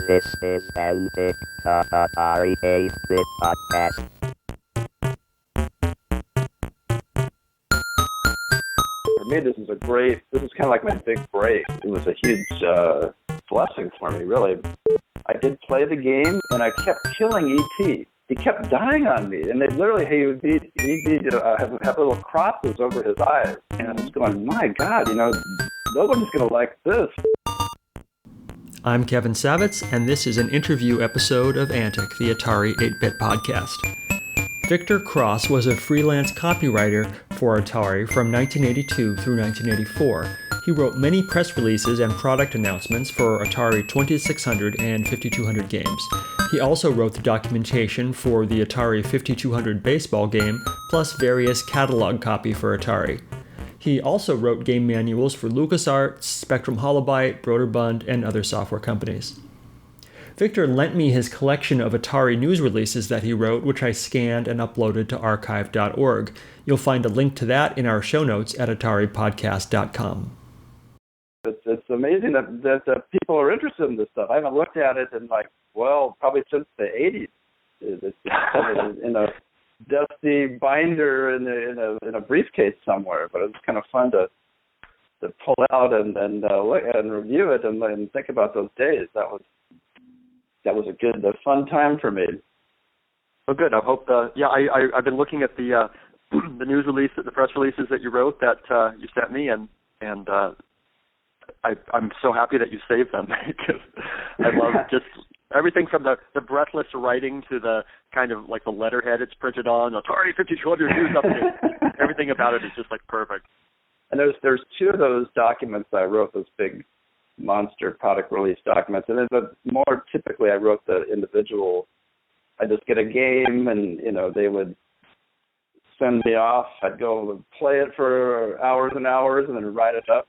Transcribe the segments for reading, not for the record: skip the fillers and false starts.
This is Antic, the Atari 8-bit podcast. For me, this is kind of like my big break. It was a huge blessing for me, really. I did play the game, and I kept killing E.T. He kept dying on me, and he'd have little crosses over his eyes. And I was going, my God, nobody's going to like this. I'm Kevin Savitz, and this is an interview episode of Antic, the Atari 8-bit podcast. Victor Cross was a freelance copywriter for Atari from 1982 through 1984. He wrote many press releases and product announcements for Atari 2600 and 5200 games. He also wrote the documentation for the Atari 5200 baseball game, plus various catalog copy for Atari. He also wrote game manuals for LucasArts, Spectrum Holobyte, Broderbund, and other software companies. Victor lent me his collection of Atari news releases that he wrote, which I scanned and uploaded to archive.org. You'll find a link to that in our show notes at ataripodcast.com. It's amazing that people are interested in this stuff. I haven't looked at it in probably since the 80s. It's in a dusty binder in a briefcase somewhere, but it's kind of fun to pull out and look and review it and think about those days. That was a fun time for me. Well, good. I hope. I've been looking at the news release, the press releases that you wrote that you sent me, and I'm so happy that you saved them because I love just everything from the breathless writing to the kind of like the letterhead it's printed on, Atari 5200 news update. Everything about it is just like perfect. And there's two of those documents I wrote, those big monster product release documents, and then more typically I wrote the individual. I just get a game, and they would send me off. I'd go play it for hours and hours, and then write it up,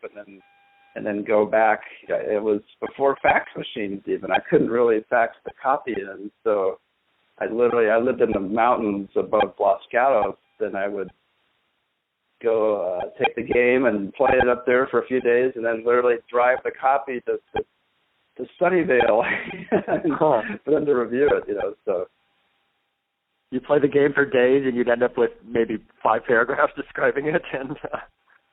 and then go back. It was before fax machines even. I couldn't really fax the copy in, so I lived in the mountains above Los Gatos, and I would go take the game and play it up there for a few days, and then literally drive the copy to Sunnyvale for them to review it. So you play the game for days, and you'd end up with maybe 5 paragraphs describing it, and.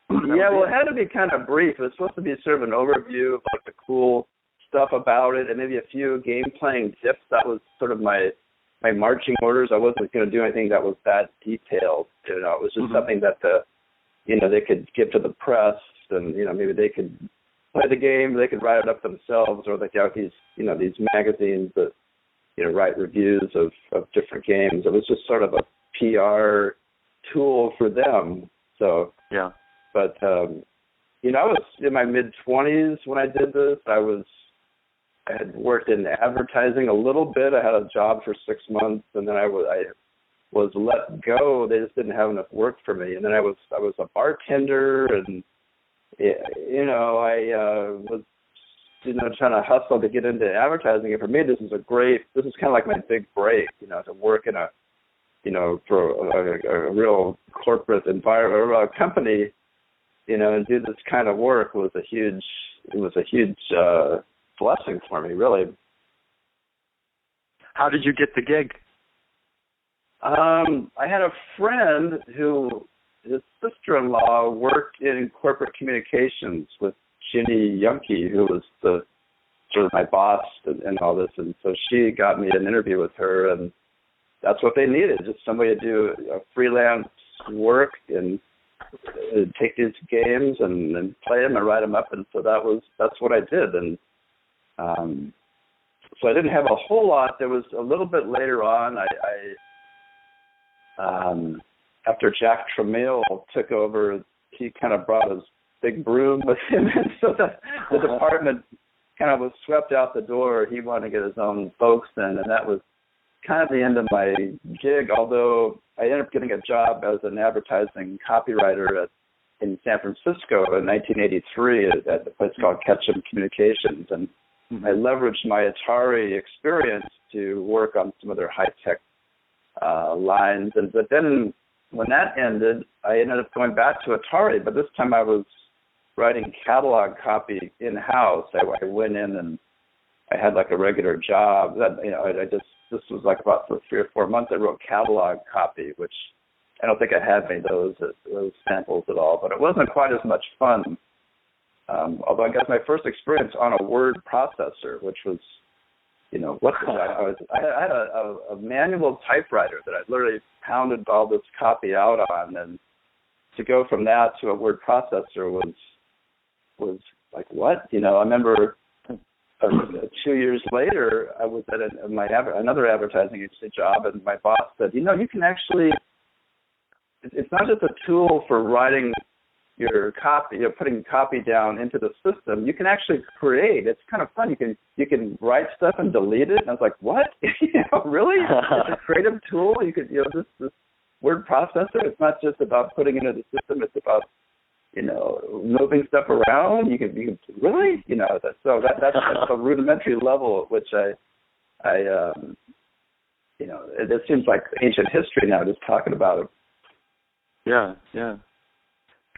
Yeah, well, it had to be kind of brief. It was supposed to be sort of an overview of the cool stuff about it, and maybe a few game-playing tips. That was sort of my marching orders. I wasn't going to do anything that was that detailed. It was just something that they could give to the press, and maybe they could play the game, they could write it up themselves, or they got these magazines that write reviews of different games. It was just sort of a PR tool for them. So yeah. But, I was in my mid-20s when I did this. I had worked in advertising a little bit. I had a job for 6 months, and then I was let go. They just didn't have enough work for me. And then I was a bartender, and, I was, trying to hustle to get into advertising. And for me, this is kind of like my big break, to work in for a real corporate environment or a company. And do this kind of work was a huge blessing for me, really. How did you get the gig? I had a friend his sister-in-law worked in corporate communications with Ginny Yunke, who was sort of my boss and all this, and so she got me an interview with her, and that's what they needed, just somebody to do a freelance work and take these games and play them and write them up, and so that's what I did. And so I didn't have a whole lot. There was a little bit later on. After Jack Tramiel took over, he kind of brought his big broom with him, and so the department kind of was swept out the door. He wanted to get his own folks in, and that was kind of the end of my gig, although I ended up getting a job as an advertising copywriter in San Francisco in 1983 at a place called Ketchum Communications, and I leveraged my Atari experience to work on some of their high-tech lines. But then when that ended, I ended up going back to Atari, but this time I was writing catalog copy in-house. I went in and I had like a regular job. That this was like about for 3 or 4 months. I wrote catalog copy, which I don't think I had any of those samples at all. But it wasn't quite as much fun. Although I got my first experience on a word processor, which was, I had a manual typewriter that I literally pounded all this copy out on, and to go from that to a word processor was like, what? I remember 2 years later, I was at another advertising agency job, and my boss said, you can actually, it's not just a tool for writing your copy, putting copy down into the system. You can actually create. It's kind of fun. You can write stuff and delete it. And I was like, what? Really? It's a creative tool. You could, this word processor. It's not just about putting it into the system. It's about, moving stuff around. You can really, that's a rudimentary level at which it seems like ancient history now, just talking about it. Yeah, yeah.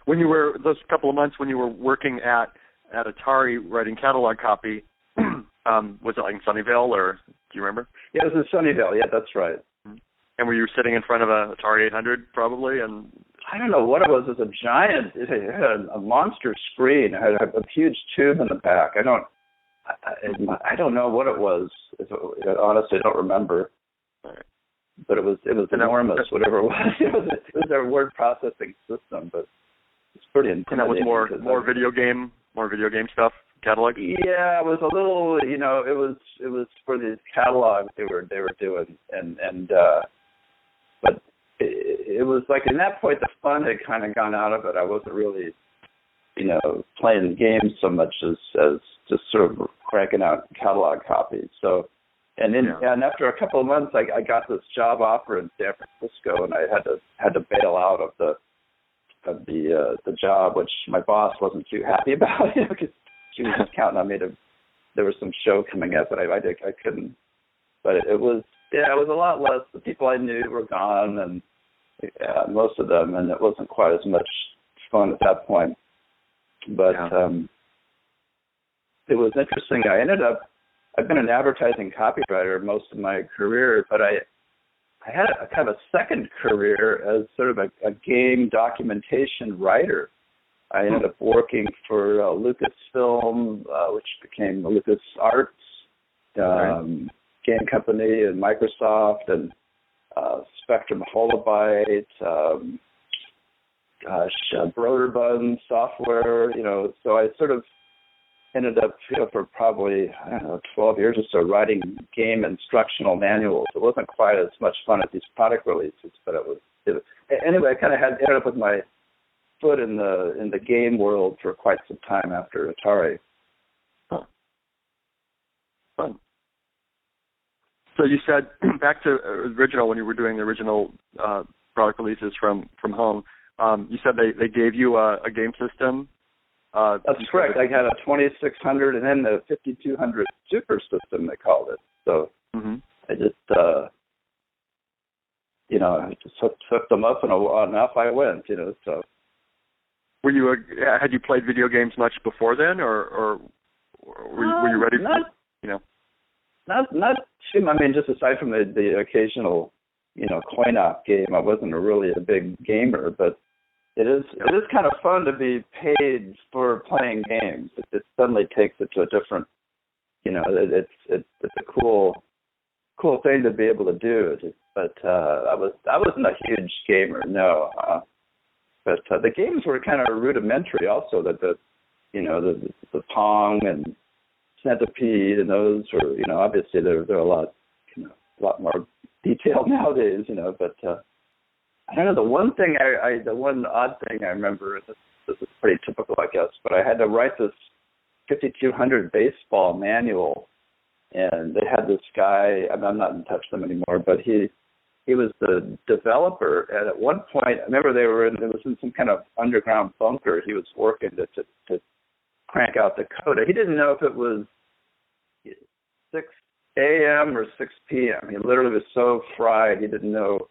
When you were, those couple of months when you were working at Atari writing catalog copy, was it like in Sunnyvale, or do you remember? Yeah, it was in Sunnyvale. Yeah, that's right. And were you sitting in front of a Atari 800 probably? And I don't know what it was. It was a giant, it had a monster screen. It had a huge tube in the back. I don't know what it was. Honestly, I don't remember. All right. But it was enormous, whatever it was. It was their word processing system, but it's pretty intimidating. And that was more video game stuff, catalog? Yeah, it was a little, it was for these catalogs they were doing, but it was like, at that point the fun had kind of gone out of it. I wasn't really, playing games so much as just sort of cranking out catalog copies. So, and after a couple of months, I got this job offer in San Francisco, and I had to bail out of the job, which my boss wasn't too happy about, because she was just counting on me there was some show coming up, but I couldn't. But it was a lot less. The people I knew were gone, and most of them, and it wasn't quite as much fun at that point. But it was interesting. I've been an advertising copywriter most of my career, but I had a kind of a second career as sort of a game documentation writer. I ended up working for Lucasfilm, which became LucasArts, game company, and Microsoft, and Spectrum Holobyte, Broderbund software, so I sort of ended up, for probably, 12 years or so, writing game instructional manuals. It wasn't quite as much fun as these product releases, but it was anyway, I kind of ended up with my foot in the game world for quite some time after Atari. Huh. Fun. So you said, back to original, when you were doing the original product releases from home, you said they gave you a game system. That's correct. I had a 2600 and then the 5200 Super system, they called it. So I just, I just hooked them up and off I went, so. Were you, had you played video games much before then, or were you ready for, Not too, just aside from the occasional, coin-op game, I wasn't really a big gamer, but it is kind of fun to be paid for playing games. It suddenly takes it to a different, it's a cool thing to be able to do. But I wasn't a huge gamer, no. But the games were kind of rudimentary also. The Pong and Centipede and those were, obviously they're a lot more detailed nowadays, But I don't know. The one odd thing I remember, this is pretty typical, I guess, but I had to write this 5200 baseball manual, and they had this guy. I'm not in touch with him anymore, but he was the developer. And at one point, I remember it was in some kind of underground bunker. He was working to crank out the code. He didn't know if it was 6 a.m. or 6 p.m. He literally was so fried he didn't know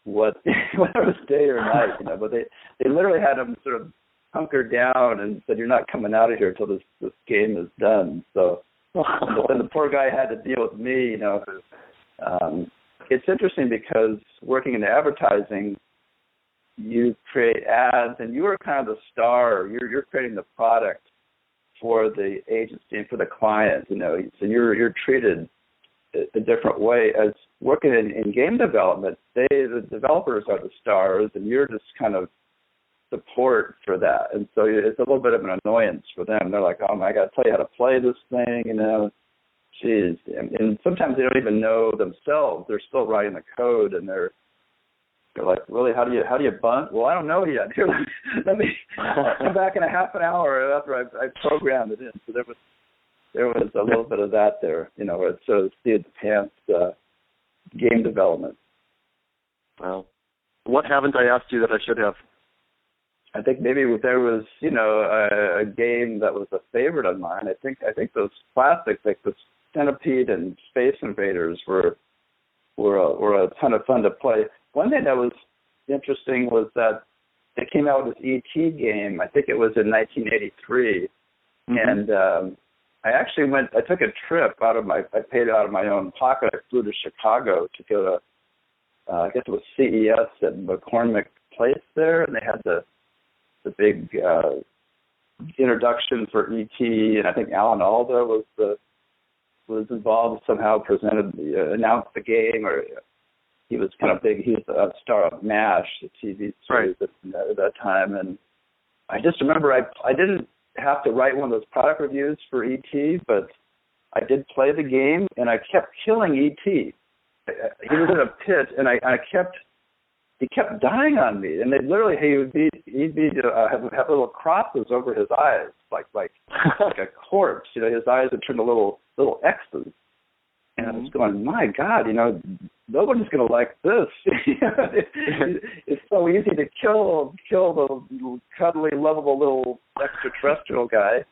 whether it was day or night, But they literally had him sort of hunkered down and said, "You're not coming out of here until this game is done." So And the poor guy had to deal with me, It's interesting because working in advertising, you create ads, and you are kind of the star. You're creating the product for the agency and for the client, So you're treated a different way. As working in game development, the developers are the stars, and you're just kind of support for that. And so it's a little bit of an annoyance for them. They're like, oh, I got to tell you how to play this thing, Jeez. And sometimes they don't even know themselves. They're still writing the code, and they're like, really, how do you bunt? Well, I don't know yet. Here, let me come back in a half an hour after I programmed it in. So there was a little bit of that there, it's sort of seat of the pants game development. Well, what haven't I asked you that I should have? I think maybe there was, a game that was a favorite of mine. I think those classics like the Centipede and Space Invaders were a ton of fun to play. One thing that was interesting was that they came out with this E.T. game. I think it was in 1983, and I took a trip I paid out of my own pocket. I flew to Chicago to go to, I guess it was CES at McCormick Place there, and they had the big introduction for E.T., and I think Alan Alda was involved somehow, announced the game, or he was kind of big. He was a star of MASH, the TV series at that time, and I just remember I didn't have to write one of those product reviews for E.T., but I did play the game, and I kept killing E.T. He was in a pit, and he kept dying on me, and he'd have little crosses over his eyes, like a corpse. His eyes would turn to little X's, and I was going, my God, nobody's going to like this. It's so easy to kill the cuddly, lovable little extraterrestrial guy.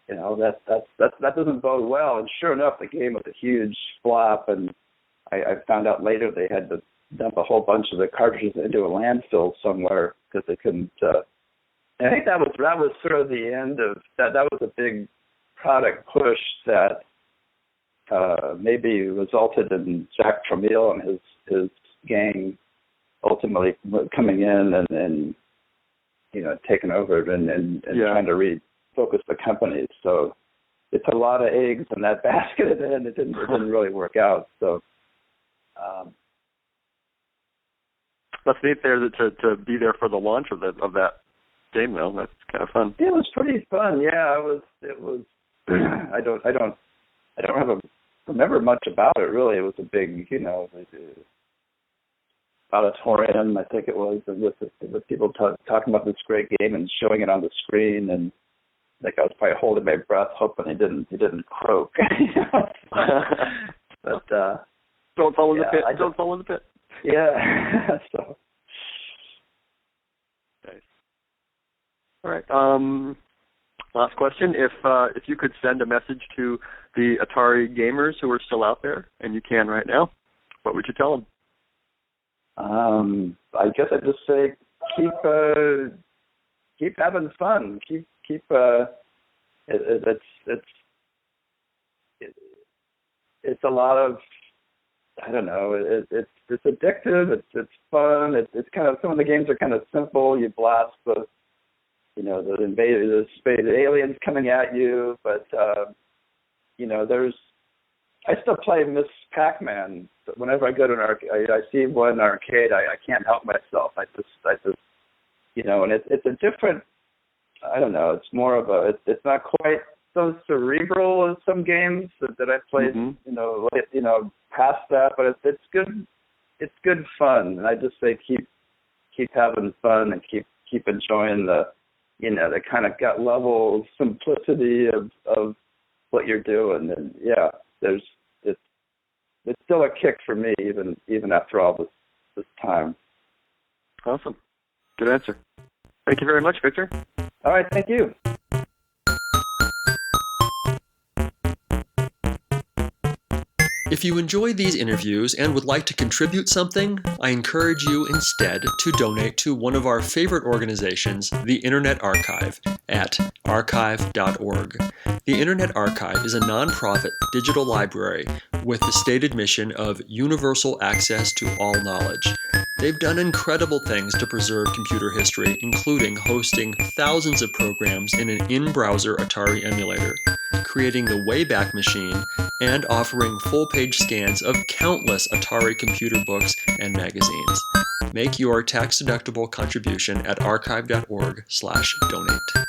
That doesn't bode well. And sure enough, the game was a huge flop, and I found out later they had to dump a whole bunch of the cartridges into a landfill somewhere because they couldn't. And I think that was sort of the end of that. That was a big product push that maybe resulted in Jack Tramiel and his gang ultimately coming in and taking over and trying to refocus the company. So it's a lot of eggs in that basket, and it didn't really work out. So. That's neat there to be there for the launch of that game, though. That's kind of fun. It was pretty fun. Yeah, it was. I don't remember much about it really. It was a big, auditorium. I think it was with people talking about this great game and showing it on the screen, and I think I was probably holding my breath, hoping he didn't croak. But don't fall in the pit. Don't fall in the pit. Yeah. So. Nice. All right. Last question: if you could send a message to the Atari gamers who are still out there, and you can right now, what would you tell them? I guess I'd just say keep having fun. Keep it's a lot of, I don't know, it's addictive, it's fun, it's kind of, some of the games are kind of simple. You blast the space aliens coming at you, but I still play Miss Pac-Man. Whenever I go to an arcade, I see one arcade, I can't help myself. I just and it's a different, I don't know, it's more of it's not quite so cerebral as some games that I've played, past that, but it's good fun. And I just say keep having fun and keep enjoying the kind of gut level simplicity of what you're doing. And yeah, it's still a kick for me even after all this time. Awesome. Good answer. Thank you very much, Victor. All right, thank you. If you enjoy these interviews and would like to contribute something, I encourage you instead to donate to one of our favorite organizations, the Internet Archive, at archive.org. The Internet Archive is a nonprofit digital library with the stated mission of universal access to all knowledge. They've done incredible things to preserve computer history, including hosting thousands of programs in an in-browser Atari emulator, creating the Wayback Machine, and offering full-page scans of countless Atari computer books and magazines. Make your tax-deductible contribution at archive.org/donate.